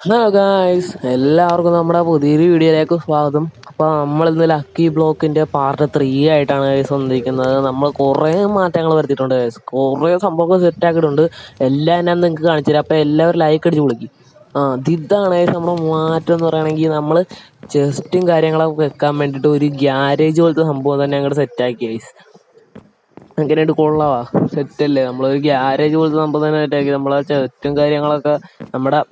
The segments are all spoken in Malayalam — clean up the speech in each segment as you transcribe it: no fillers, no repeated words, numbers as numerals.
ഹലോ ഗായ്സ്, എല്ലാവർക്കും നമ്മുടെ പുതിയൊരു വീഡിയോയിലേക്ക് സ്വാഗതം. അപ്പോൾ നമ്മൾ ഇന്ന് ലക്കി ബ്ലോക്കിന്റെ പാർട്ട് 3 ആയിട്ടാണ് ഗൈസ് വന്നിരിക്കുന്നത്. നമ്മൾ കുറേ മാറ്റങ്ങൾ വരുത്തിയിട്ടുണ്ട് ഗൈസ്, കുറേ സംഭവങ്ങൾ സെറ്റ് ആക്കിയിട്ടുണ്ട്. എല്ലാം ഞാൻ നിങ്ങൾക്ക് കാണിച്ചു തരാം. അപ്പോൾ എല്ലാവരും ലൈക്ക് അടിച്ച് വിളിക്കും. ഇതാണ് ഗൈസ് നമ്മുടെ മാറ്റം എന്ന് പറയുകയാണെങ്കിൽ നമ്മൾ ചെസ്റ്റും കാര്യങ്ങളൊക്കെ വെക്കാൻ വേണ്ടിയിട്ട് ഒരു ഗ്യാരേജ് പോലത്തെ സംഭവം തന്നെ അങ്ങോട്ട് സെറ്റാക്കി ഗൈസ്. അങ്ങനെയായിട്ട് കൊള്ളാവാ, സെറ്റല്ലേ? നമ്മളൊരു ഗ്യാരേജ് പോലത്തെ സംഭവം തന്നെ സെറ്റാക്കി. നമ്മളെ ചെസ്റ്റും കാര്യങ്ങളൊക്കെ നമ്മുടെ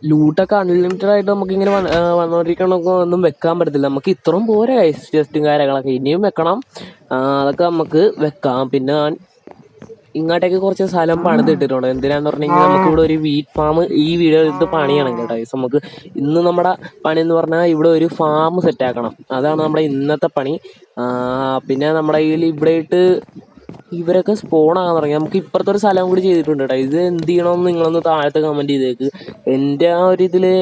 ലൂട്ടൊക്കെ അൺലിമിറ്റഡ് ആയിട്ട് നമുക്ക് ഇങ്ങനെ വന്നോണ്ടിരിക്കണമൊക്കെ ഒന്നും വെക്കാൻ പറ്റത്തില്ല. നമുക്ക് ഇത്രയും പോരാ ടെസ്റ്റും കാര്യങ്ങളൊക്കെ, ഇനിയും വെക്കണം. അതൊക്കെ നമുക്ക് വെക്കാം. പിന്നെ ഞാൻ ഇങ്ങോട്ടേക്ക് കുറച്ച് സ്ഥലം പണിതിട്ടിട്ടുണ്ട്. എന്തിനാന്ന് പറഞ്ഞെങ്കിൽ നമുക്ക് ഇവിടെ ഒരു വീറ്റ് ഫാം ഈ വീഡിയോ ഇത് പണിയണം കേട്ടോ. നമുക്ക് ഇന്ന് നമ്മുടെ പണി എന്ന് പറഞ്ഞാൽ ഇവിടെ ഒരു ഫാം സെറ്റ് ആക്കണം. അതാണ് നമ്മുടെ ഇന്നത്തെ പണി. പിന്നെ നമ്മുടെ കയ്യിൽ ഇവിടെ ഇട്ട് ഇവരൊക്കെ സ്പോൺ ആകാൻ തുടങ്ങി. നമുക്ക് ഇപ്പുറത്തെ ഒരു സ്ഥലം കൂടി ചെയ്തിട്ടുണ്ട് കേട്ടോ. ഇത് എന്ത് ചെയ്യണമെന്ന് നിങ്ങളൊന്ന് താഴത്ത് കമന്റ് ചെയ്തേക്ക്. എൻ്റെ ആ ഒരു ഇതില്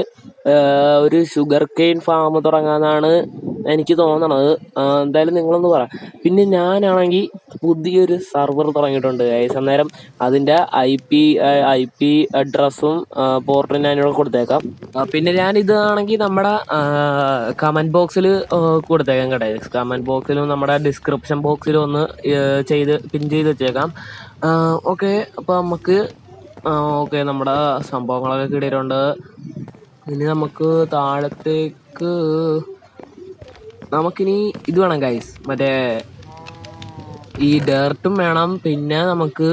ഒരു ഷുഗർ കെയിൻ ഫാം തുടങ്ങാന്നാണ് എനിക്ക് തോന്നണത്. എന്തായാലും നിങ്ങളൊന്ന് പറ. പിന്നെ ഞാനാണെങ്കിൽ പുതിയൊരു സർവർ തുടങ്ങിയിട്ടുണ്ട് ഗൈസ്. അന്നേരം അതിൻ്റെ ഐ പി അഡ്രസ്സും പോർട്ടും ഞാനിവിടെ കൊടുത്തേക്കാം. പിന്നെ ഞാൻ ഇതാണെങ്കിൽ നമ്മുടെ കമന്റ് ബോക്സിൽ കൊടുത്തേക്കാം കേട്ടോ. കമന്റ് ബോക്സിലും നമ്മുടെ ഡിസ്ക്രിപ്ഷൻ ബോക്സിലും ഒന്ന് പിൻ ചെയ്ത് വെച്ചേക്കാം. ഓക്കെ, അപ്പോൾ നമുക്ക് ഓക്കെ, നമ്മുടെ സംഭവങ്ങളൊക്കെ കിട്ടിയിട്ടുണ്ട്. ഇനി നമുക്ക് താഴത്തേക്ക് നമുക്കിനി ഇത് വേണം ഗൈസ്, മറ്റേ ഈ ഡേർട്ടും വേണം. പിന്നെ നമുക്ക്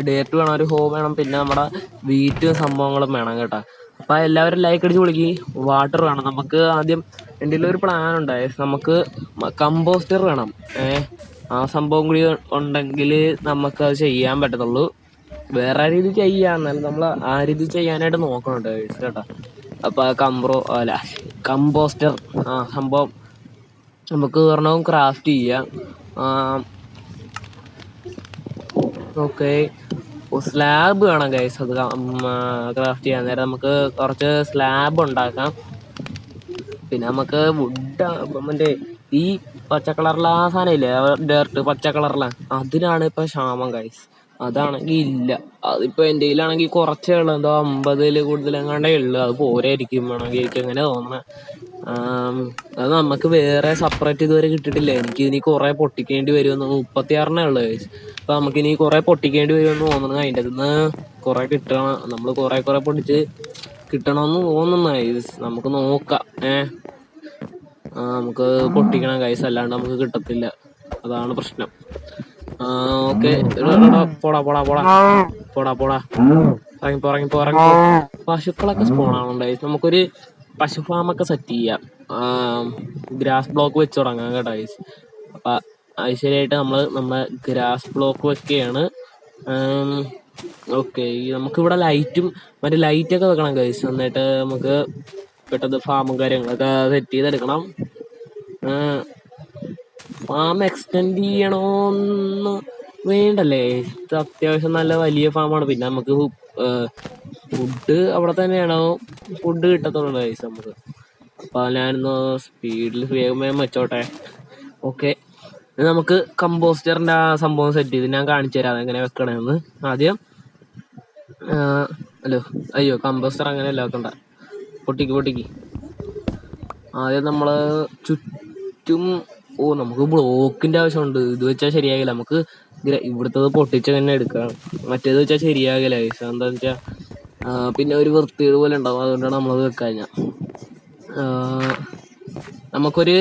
ഡേർട്ട് വേണം, ഒരു ഹോ വേണം. പിന്നെ നമ്മുടെ വീറ്റും സംഭവങ്ങളും വേണം കേട്ടോ. അപ്പം എല്ലാവരും ലൈക്ക് അടിച്ച് വിളിക്ക്. വാട്ടർ വേണം നമുക്ക്. ആദ്യം എൻ്റെ ഒരു പ്ലാൻ ഉണ്ടായി, നമുക്ക് കമ്പോസ്റ്റർ വേണം. ആ സംഭവം കൂടി ഉണ്ടെങ്കിൽ നമുക്കത് ചെയ്യാൻ പറ്റത്തുള്ളൂ. വേറെ രീതി ചെയ്യാം, എന്നാലും നമ്മൾ ആ രീതി ചെയ്യാനായിട്ട് നോക്കണുണ്ട് കേട്ടോ. അപ്പൊ കമ്പോസ്റ്റർ സംഭവം നമുക്ക് ഒരെണ്ണവും ക്രാഫ്റ്റ് ചെയ്യാം. ഓക്കെ, സ്ലാബ് വേണം ഗൈസ്. അത് ക്രാഫ്റ്റ് ചെയ്യാൻ നേരം നമുക്ക് കുറച്ച് സ്ലാബ് ഉണ്ടാക്കാം. പിന്നെ നമുക്ക് വുഡ്, മറ്റേ ഈ പച്ച കളറിലെ ആ സാധനം ഇല്ലേ, ഡേർട്ട് പച്ച കളറിലെ, അതിനാണ് ഇപ്പൊ ക്ഷാമം ഗൈസ്. അതാണെങ്കിൽ ഇല്ല. അതിപ്പോ എൻ്റെ കയ്യിലാണെങ്കിൽ കുറച്ചേ ഉള്ളു, എന്തോ 50 കൂടുതൽ എങ്ങാണ്ടേ ഉള്ളു. അത് പോരായിരിക്കും, വേണമെങ്കിൽ എനിക്ക് അങ്ങനെ തോന്നണേ. അത് നമുക്ക് വേറെ സെപ്പറേറ്റ് ഇതുവരെ കിട്ടിയിട്ടില്ല. എനിക്ക് ഇനി കുറെ പൊട്ടിക്കേണ്ടി വരുമെന്ന്. 36 ഉള്ളു ഗൈസ്. അപ്പൊ നമുക്ക് ഇനി കുറെ പൊട്ടിക്കേണ്ടി വരുമെന്ന് തോന്നുന്നു. അതിൻ്റെ നിന്ന് കുറെ കിട്ടണം. നമ്മൾ കുറെ പൊട്ടിച്ച് കിട്ടണമെന്ന് തോന്നുന്നു ഗൈസ്. നമുക്ക് നോക്കാം. നമുക്ക് പൊട്ടിക്കണം ഗൈസ്, അല്ലാണ്ട് നമുക്ക് കിട്ടത്തില്ല. അതാണ് പ്രശ്നം. ഓക്കെ, പോടാ പോടാ പോടാ പോടാ പോടാ ഇറങ്ങിപ്പോ. പശുക്കളൊക്കെ സ്പോണാണ് ഗൈസ്. നമുക്കൊരു പശു ഫാമൊക്കെ സെറ്റ് ചെയ്യാം. ഗ്രാസ് ബ്ലോക്ക് വെച്ച് തുടങ്ങാം കേട്ടോ ഗൈസ്. അപ്പൊ ഐശ്വര്യമായിട്ട് നമ്മുടെ ഗ്രാസ് ബ്ലോക്ക് വെക്കുകയാണ്. ഓക്കെ, നമുക്കിവിടെ ലൈറ്റും മറ്റേ ലൈറ്റൊക്കെ വെക്കണം ഗൈസ്. എന്നിട്ട് നമുക്ക് പെട്ടെന്ന് ഫാമും കാര്യങ്ങളൊക്കെ സെറ്റ് ചെയ്തെടുക്കണം. ഫാം എക്സ്റ്റെൻഡ് ചെയ്യണോന്ന് വേണ്ടല്ലേ? ഇത് അത്യാവശ്യം നല്ല വലിയ ഫാമാണ്. പിന്നെ നമുക്ക് ഫുഡ് അവിടെ തന്നെയാണോ ഫുഡ് കിട്ടത്തുള്ളൂ ഗൈസ് നമുക്ക്. അപ്പൊ ഞാനൊന്ന് സ്പീഡിൽ വേഗം വെച്ചോട്ടെ. ഓക്കെ, നമുക്ക് കമ്പോസ്റ്ററിന്റെ ആ സംഭവം സെറ്റ് ചെയ്ത് ഞാൻ കാണിച്ചു തരാം എങ്ങനെ വെക്കണമെന്ന്. ആദ്യം അയ്യോ, കമ്പോസ്റ്റർ അങ്ങനെയല്ല വെക്കണ്ട. പൊട്ടിക്ക്. ആദ്യം നമ്മള് ചുറ്റും നമുക്ക് ബ്ലോക്കിന്റെ ആവശ്യമുണ്ട്. ഇത് വെച്ചാൽ ശരിയാകില്ല. നമുക്ക് ഇവിടുത്തത് പൊട്ടിച്ച് തന്നെ എടുക്കാം. മറ്റേത് വെച്ചാൽ ശരിയാകില്ല ഗൈസ്. എന്താന്ന് വെച്ചാൽ പിന്നെ ഒരു വൃത്തികേട് പോലെ ഉണ്ടാവും. അതുകൊണ്ടാണ് നമ്മളത് വെക്കാൻ. നമുക്കൊരു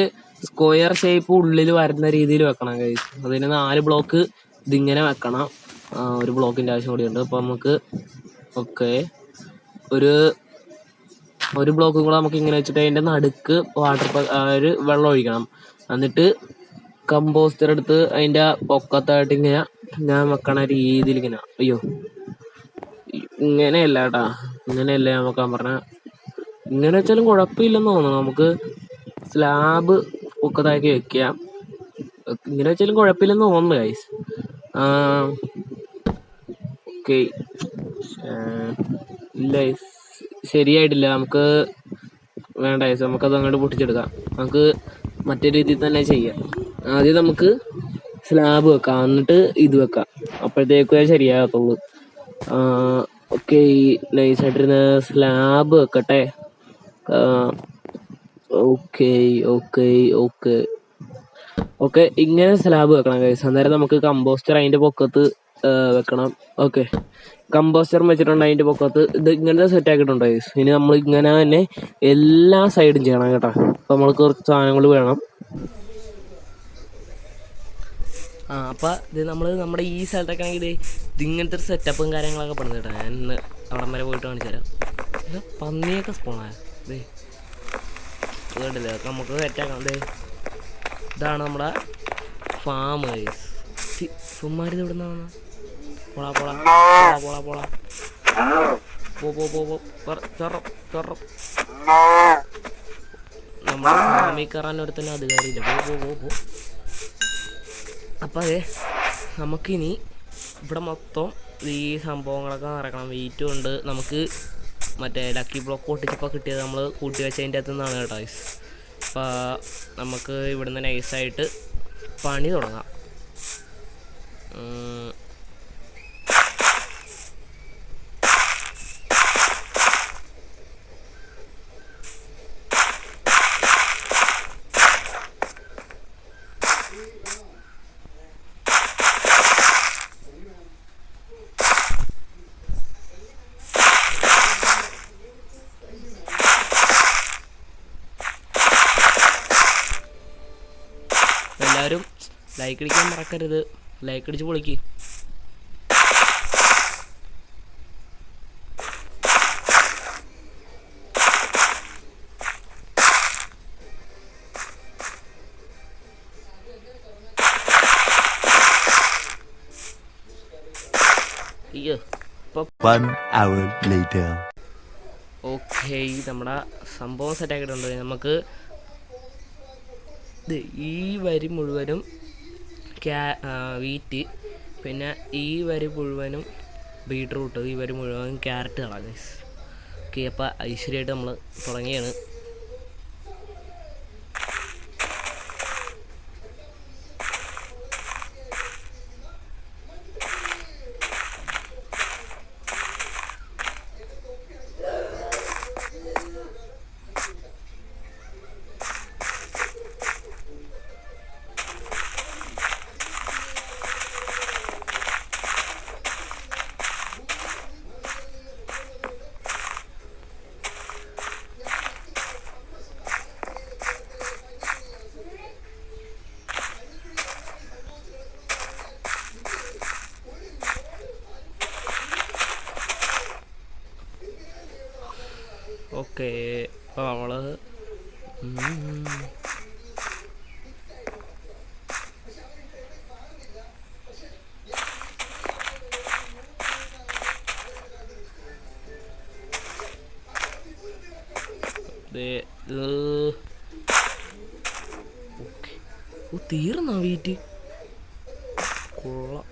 സ്ക്വയർ ഷേപ്പ് ഉള്ളിൽ വരുന്ന രീതിയിൽ വെക്കണം ഗൈസ്. അതിന് 4 ബ്ലോക്ക് ഇതിങ്ങനെ വെക്കണം. ഒരു ബ്ലോക്കിന്റെ ആവശ്യം കൂടിയുണ്ട്. അപ്പൊ നമുക്ക് ഓക്കെ, ഒരു ബ്ലോക്കും കൂടെ നമുക്ക് ഇങ്ങനെ വെച്ചിട്ട് അതിന്റെ നടുക്ക് ഒരു വെള്ളം ഒഴിക്കണം. എന്നിട്ട് കമ്പോസ്റ്റർ എടുത്ത് അതിന്റെ പൊക്കത്തായിട്ട് ഇങ്ങനെ ഞാൻ വെക്കണ രീതിയിൽ ഇങ്ങനെ. അയ്യോ, ഇങ്ങനെയല്ല കേട്ടാ, ഇങ്ങനെയല്ല ഞാൻ വെക്കാൻ പറഞ്ഞ. ഇങ്ങനെ വെച്ചാലും കുഴപ്പമില്ലെന്ന് തോന്നുന്നു. നമുക്ക് സ്ലാബ് പൊക്കത്താക്കി വെക്കാം. ഇങ്ങനെ വെച്ചാലും കുഴപ്പമില്ലെന്ന് തോന്നുന്നു ഗൈസ്. ഓക്കെ, ഇല്ല ശരിയായിട്ടില്ല. നമുക്ക് വേണ്ട ഗൈസ്, നമുക്കത് അങ്ങോട്ട് പൊട്ടിച്ചെടുക്കാം. നമുക്ക് മറ്റേ രീതിയിൽ തന്നെ ചെയ്യാം. ആദ്യം നമുക്ക് സ്ലാബ് വെക്കാം, എന്നിട്ട് ഇത് വെക്കാം. അപ്പോഴത്തേക്കും ശരിയാകത്തുള്ളൂ. ഓക്കെ, നൈസായിട്ടിരുന്ന സ്ലാബ് വെക്കട്ടെ. ഓക്കെ ഓക്കെ ഓക്കെ ഓക്കെ, ഇങ്ങനെ സ്ലാബ് വെക്കണം ഗൈസ്. അന്നേരം നമുക്ക് കമ്പോസ്റ്റർ അതിന്റെ പൊക്കത്ത് വെക്കണം. ഓക്കെ, കമ്പോസ്റ്റർ വെച്ചിട്ടുണ്ട് അതിന്റെ പൊക്കത്ത്. ഇത് ഇങ്ങനത്തെ സെറ്റ് ആക്കിയിട്ടുണ്ട് ഗൈസ്. ഇനി നമ്മൾ ഇങ്ങനെ തന്നെ എല്ലാ സൈഡും ചെയ്യണം കേട്ടോ. അപ്പൊ നമ്മൾക്ക് കുറച്ച് സാധനങ്ങൾ വേണം. അപ്പം ഇത് നമ്മൾ നമ്മുടെ ഈ സ്ഥലത്തൊക്കെ ആണെങ്കിൽ ഇത് ഇങ്ങനത്തെ ഒരു സെറ്റപ്പും കാര്യങ്ങളൊക്കെ പണിത് കേട്ടോ. ഞാൻ ഇന്ന് അവിടം വരെ പോയിട്ട് കാണിച്ചു തരാം. ഇത് പന്നിയൊക്കെ സ്പോണായ ഇതേ കേട്ടില്ലേ, അതൊക്കെ നമുക്ക് സെറ്റാക്കാം. ഇതാണ് നമ്മുടെ ഫാം ഗൈസ്. സുമ്മാരിത് ഇവിടെ നിന്നാണ്. പോളാ പോളാ പോളാ പോളാ നമ്മുടെ ഫാമിൽ കയറാൻ ഒരുത്തന്നെ അധികാരമില്ല. പോ. അപ്പം അതെ, നമുക്കിനി ഇവിടെ മൊത്തം ഈ സംഭവങ്ങളൊക്കെ നടക്കണം. വെയിറ്റും ഉണ്ട്. നമുക്ക് മറ്റേ ലക്കി ബ്ലോക്ക് ഒട്ടിച്ചപ്പോൾ കിട്ടിയത് നമ്മൾ കൂട്ടി വെച്ചതിൻ്റെ അകത്തു നിന്നാണ് കേട്ടോ ഗൈസ്. അപ്പോൾ നമുക്ക് ഇവിടുന്ന് നൈസായിട്ട് പണി തുടങ്ങാം. എല്ലാവരും ലൈക്ക് അടിക്കാൻ മറക്കരുത്. ലൈക്ക് അടിച്ച് പൊളിക്ക്. ഓക്കെ, നമ്മുടെ സംഭവം സെറ്റാക്കിയിട്ടുണ്ട്. നമുക്ക് ഈ വരി മുഴുവനും വീറ്റ്, പിന്നെ ഈ വരി മുഴുവനും ബീട്രൂട്ട്, ഈ വരി മുഴുവനും ക്യാരറ്റ് കളാം. ഓക്കെ, അപ്പോൾ ഐശ്വര്യമായിട്ട് നമ്മൾ തുടങ്ങിയാണ്. ഓക്കെ, അപ്പോൾ നമ്മൾ തീർന്നാ വീറ്റ് കൊള്ളാം.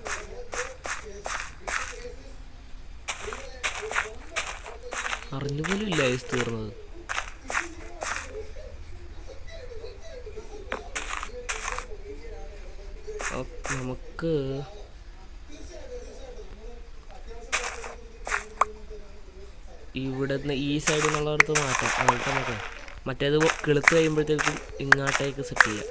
അറിഞ്ഞുപോലും ഇല്ല ഐസ് തീർന്നത്. നമുക്ക് ഇവിടുന്ന് ഈ സൈഡിൽ നിന്നുള്ളവർക്ക് മാറ്റാം. അങ്ങോട്ട് നമുക്ക് മറ്റേത് കിളുത്ത് കഴിയുമ്പോഴത്തേക്കും ഇങ്ങോട്ടേക്ക് സെറ്റ് ചെയ്യാം.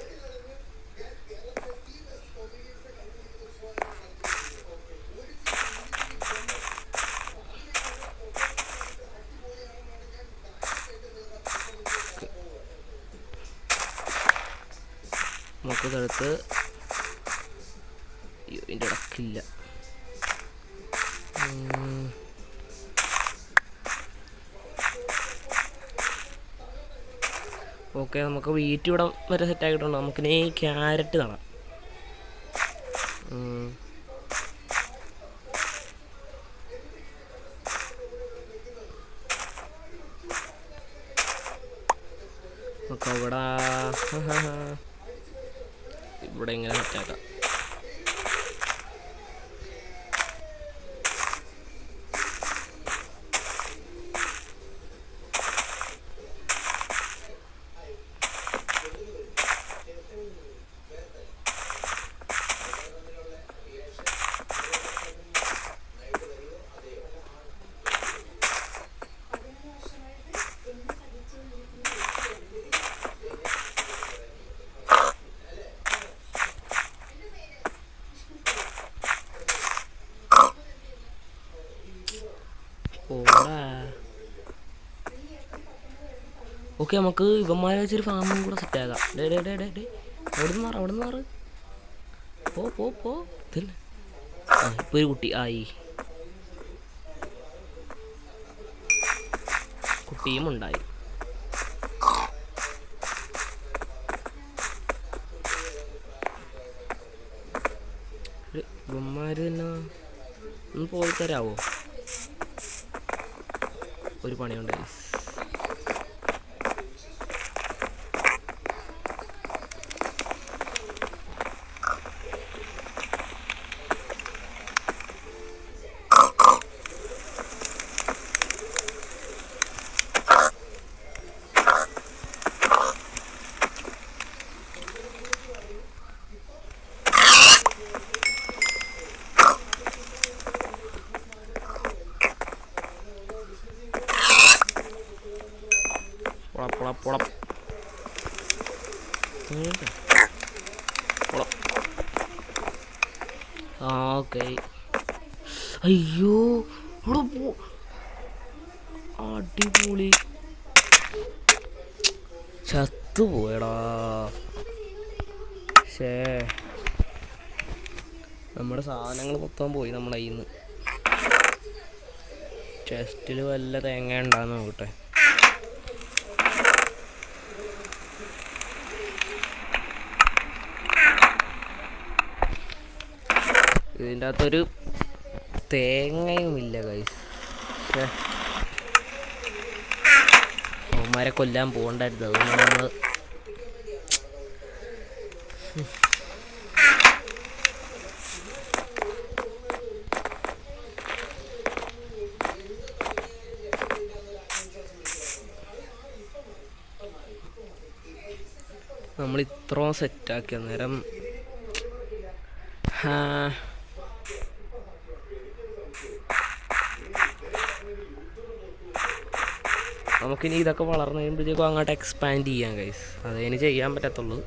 നമുക്കിതെടുത്ത് ഇതിൻ്റെ ഇടക്കില്ല. ഓക്കെ, നമുക്ക് വീറ്റ് ഇവിടെ വരെ സെറ്റാക്കിയിട്ടുണ്ട്. നമുക്കിനി ക്യാരറ്റ് നടാം. നമുക്ക് ഇവിടെ ഇങ്ങനെ സെറ്റാക്കാം. ഓക്കെ, നമുക്ക് ഇവന്മാരെ വെച്ചൊരു ഫാമും കൂടെ സെറ്റാക്കാം. അവിടെ നിന്ന് മാറ്. പോ ഇതിൽ ഇപ്പോൾ ഒരു കുട്ടി ആയി. കുട്ടിയും ഉണ്ടായി. ഇവന്മാർ തന്നെ ഒന്ന് പോയി തരാമോ? ഒരു പണിയുണ്ട്. പൊള ഓക്കെ. അയ്യോ അടിപൊളി, ചത്തുപോയടാ. നമ്മുടെ സാധനങ്ങൾ മൊത്തം പോയി നമ്മുടെ കയ്യിൽ നിന്ന്. ചെസ്റ്റിൽ വല്ല തേങ്ങ ഉണ്ടാകുന്ന നോക്കട്ടെ. ഇതിൻ്റെ അകത്തൊരു തേങ്ങയുമില്ല ഗൈസ്. അവന്മാരെ കൊല്ലാൻ പോകണ്ടായിരുന്നു. അതുകൊണ്ടാണ് നമ്മൾ ഇത്രയും സെറ്റാക്കി. അന്നേരം നമുക്കിനി ഇതൊക്കെ വളർന്നു കഴിയുമ്പോഴത്തേക്കും അങ്ങോട്ട് എക്സ്പാൻഡ് ചെയ്യാം ഗൈസ്. അതതിന് ചെയ്യാൻ പറ്റത്തുള്ളൂ.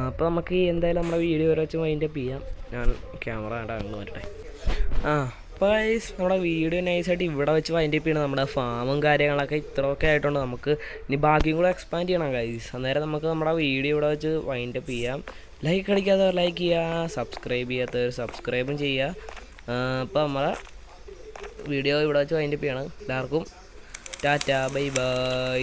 അപ്പോൾ നമുക്ക് എന്തായാലും നമ്മുടെ വീഡിയോ വരെ വെച്ച് വൈൻഡപ്പ് ചെയ്യാം. ഞാൻ ക്യാമറ അങ്ങ് വരട്ടെ. അപ്പോൾ ഗൈസ് നമ്മുടെ വീഡിയോ നൈസായിട്ട് ഇവിടെ വെച്ച് വൈൻഡപ്പ് ചെയ്യണം. നമ്മുടെ ഫാമും കാര്യങ്ങളൊക്കെ ഇത്രയൊക്കെ ആയിട്ടുണ്ട്. നമുക്ക് ഇനി ബാക്കിയും കൂടെ എക്സ്പാൻഡ് ചെയ്യണം ഗൈസ്. അന്നേരം നമുക്ക് നമ്മുടെ വീഡിയോ ഇവിടെ വെച്ച് വൈൻഡപ്പ് ചെയ്യാം. ലൈക്ക് അടിക്കാത്തവർ ലൈക്ക് ചെയ്യുക, സബ്സ്ക്രൈബ് ചെയ്യാത്തവർ സബ്സ്ക്രൈബും ചെയ്യുക. അപ്പോൾ നമ്മളെ വീഡിയോ ഇവിടെ വെച്ച് വൈൻഡപ്പ് ചെയ്യണം. എല്ലാവർക്കും ടാറ്റ, ബൈ ബൈ.